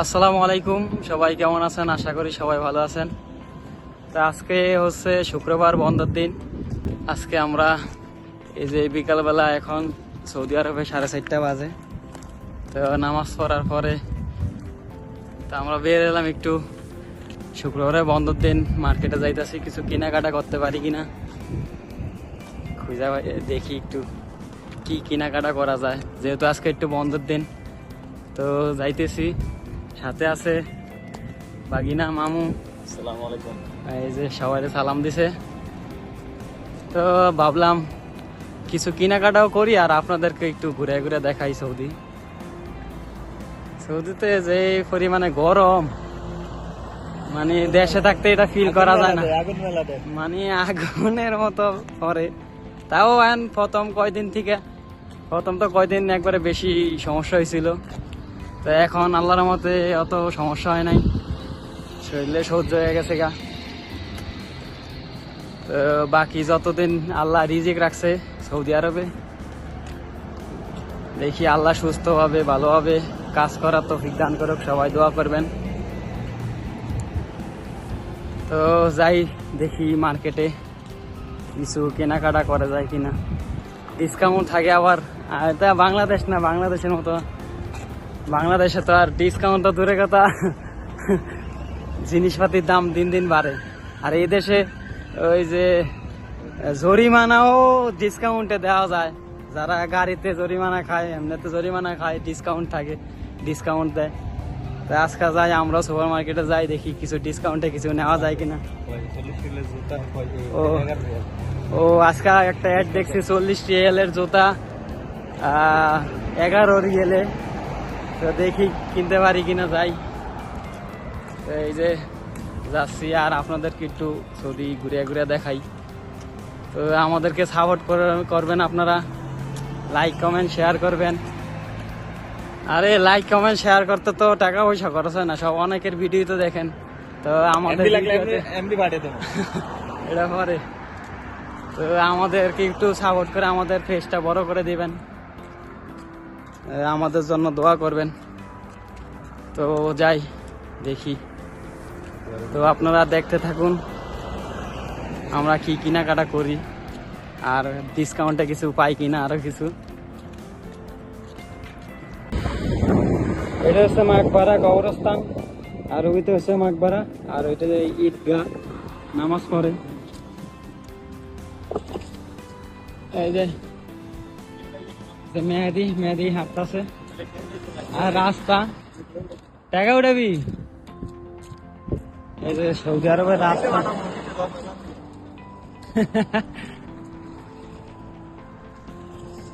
আসসালামু আলাইকুম, সবাই কেমন আছেন? আশা করি সবাই ভালো আছেন। তো আজকে হচ্ছে শুক্রবার, বন্ধের দিন। আজকে আমরা এই যে বিকালবেলা, এখন সৌদি আরবে 4:30 বাজে। তো নামাজ পড়ার পরে তো আমরা বের এলাম একটু, শুক্রবারে বন্ধের দিন, মার্কেটে যাইতেছি কিছু কেনাকাটা করতে পারি কিনা খুঁজা দেখি একটু কি কেনাকাটা করা যায়, যেহেতু আজকে একটু বন্ধের দিন। তো যাইতেছি, সাথে আছে বাগিনা, মামু। আসসালামু আলাইকুম। এই যে সবাই সালাম দিছে। তো ভাবলাম কিছু কেনাকাটাও করি আর আপনাদেরকে একটু ঘুরে ঘুরে দেখাই সৌদিতে যে পরিমাণে গরম, মানে দেশে থাকতে এটা ফিল করা যায় না, মানে আগুনের মতো করে। তাও প্রথম তো কয়দিন একবারে বেশি সমস্যা হয়েছিল। তো এখন আল্লাহর মতে অত সমস্যা হয় নাই, শরীরে সহ্য হয়ে গেছে গা। তো বাকি যতদিন আল্লাহ রিজিক রাখছে সৌদি আরবে, দেখি আল্লাহ সুস্থভাবে ভালোভাবে কাজ করার তৌফিক দান করুক, সবাই দোয়া করবেন। তো যাই দেখি মার্কেটে কিছু কেনাকাটা করা যায় কিনা, ডিসকাউন্ট থাকে আবার। আর এটা বাংলাদেশ না, বাংলাদেশের মতো বাংলাদেশে তো আর ডিসকাউন্ট তো দূরের কথা, জিনিসপাতির দাম দিন দিন বাড়ে। আর এই দেশে ওই যে জরিমানাও ডিসকাউন্টে দেওয়া যায়, যারা গাড়িতে জরিমানা খায়, এমনিতে জরিমানা খায়, ডিসকাউন্ট থাকে, ডিসকাউন্ট দেয়। তো আজকে যাই, আমরা সুপার মার্কেটে যাই, দেখি কিছু ডিসকাউন্টে কিছু নেওয়া যায় কিনা। ও আজকে একটা অ্যাড দেখছি, 40 রিয়ালের জুতা 11 রিয়ালে। তো দেখি কিনতে পারি কিনা, যাই। তো এই যে যাচ্ছি, আর আপনাদেরকে একটু সৌদি ঘুরে ঘুরে দেখাই। তো আমাদেরকে সাপোর্ট করবেন আপনারা, লাইক কমেন্ট শেয়ার করবেন। আরে লাইক কমেন্ট শেয়ার করতে তো টাকা পয়সা খরচ হয় না, সব অনেকের ভিডিও তো দেখেন। তো আমাদের এটা পরে তো আমাদেরকে একটু সাপোর্ট করে আমাদের ফেসটা বড় করে দিবেন, আমাদের জন্য দোয়া করবেন। তো যাই দেখি, তো আপনারা দেখতে থাকুন আমরা কি কেনাকাটা করি, আর ডিসকাউন্টে কিছু পাই কিনা, আরো কিছু। এটা হচ্ছে মাকবারা কবরস্থান, আর ওইটা হচ্ছে মাকবারা, আর ওইটা যে ঈদগাহ, নামাজ পড়ে। এই যে মেহেদি হাঁটতেছে, আর রাস্তা টাকা উঠাবি। এই যে সৌদি আরবের রাস্তা,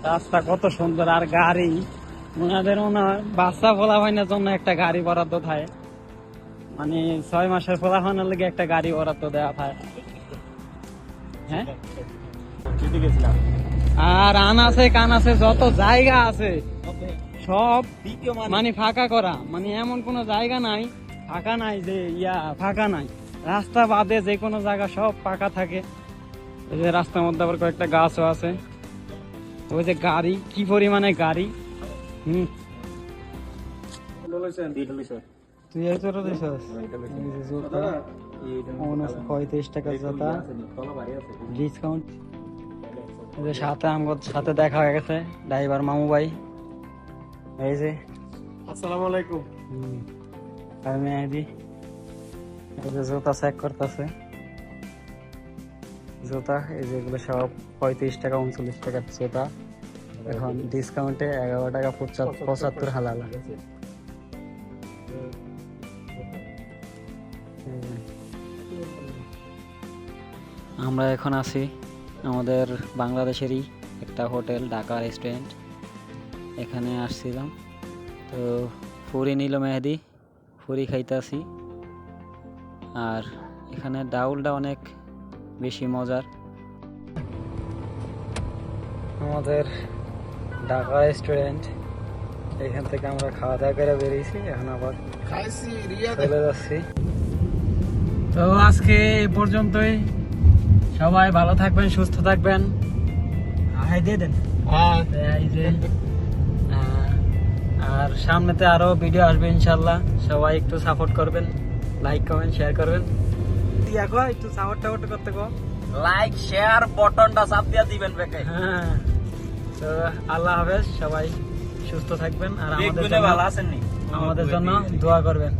রাস্তা কত সুন্দর। আর গাড়ি, ওনাদের বাচ্চা ফলাফাইনের জন্য একটা গাড়ি বরাদ্দ থাকে, মানে 6 মাসের ফলাফাইনের লেগে একটা গাড়ি বরাদ্দ দেওয়া থাকে। হ্যাঁ, আর আনাসে কানাসে যত জায়গা আছে সব মানে ফাঁকা করা, মানে এমন কোনো জায়গা নাই ফাঁকা নাই, যে ফাঁকা নাই। রাস্তা বাদে যে কোনো জায়গা সব ফাঁকা থাকে। এই যে রাস্তার মধ্যে আবার কয়েকটা গাছও আছে। ওই যে গাড়ি, কি পরিমাণে গাড়ি। তুই এই তোর জুতা 35 টাকা জুতা, ডিসকাউন্ট। সাথে আমার সাথে দেখা হয়ে গেছে ড্রাইভার মামু ভাই। এই যে আসসালামু আলাইকুম। আর মেহেদি এই যে জুতা চেক করতেছে, জুতা এই যেগুলো সব 35 টাকা 39 টাকার জুতা, এখন ডিসকাউন্টে 11 টাকা 75 হালাল। আমরা এখন আছি আমাদের বাংলাদেশেরই একটা হোটেল, ঢাকা রেস্টুরেন্ট, এখানে আসছিলাম। তো ফুরি নিল মেহেদি, ফুরি খাইতেছি। আর এখানে ডাউলটা অনেক বেশি মজার। আমাদের ঢাকা রেস্টুরেন্ট, এখান থেকে আমরা খাওয়া দাওয়া করে বেরিয়েছি, এখন আবার চলে যাচ্ছি। তো আজকে এই পর্যন্তই, সবাই ভালো থাকবেন, সুস্থ থাকবেন। এই যে আর সামনেতে আরো ভিডিও আসবে ইনশাল্লাহ, সবাই একটু সাপোর্ট করবেন, লাইক কমেন্ট শেয়ার করবেন। দেখো একটু সাপোর্ট টাপোর্ট করতে কো, লাইক শেয়ার বটনটা চাপ দিয়ে দিবেন বেকে। হ্যাঁ। তো আল্লাহ হাফেজ, সবাই সুস্থ থাকবেন আর ভালো আছেন নি? আমাদের জন্য দোয়া করবেন।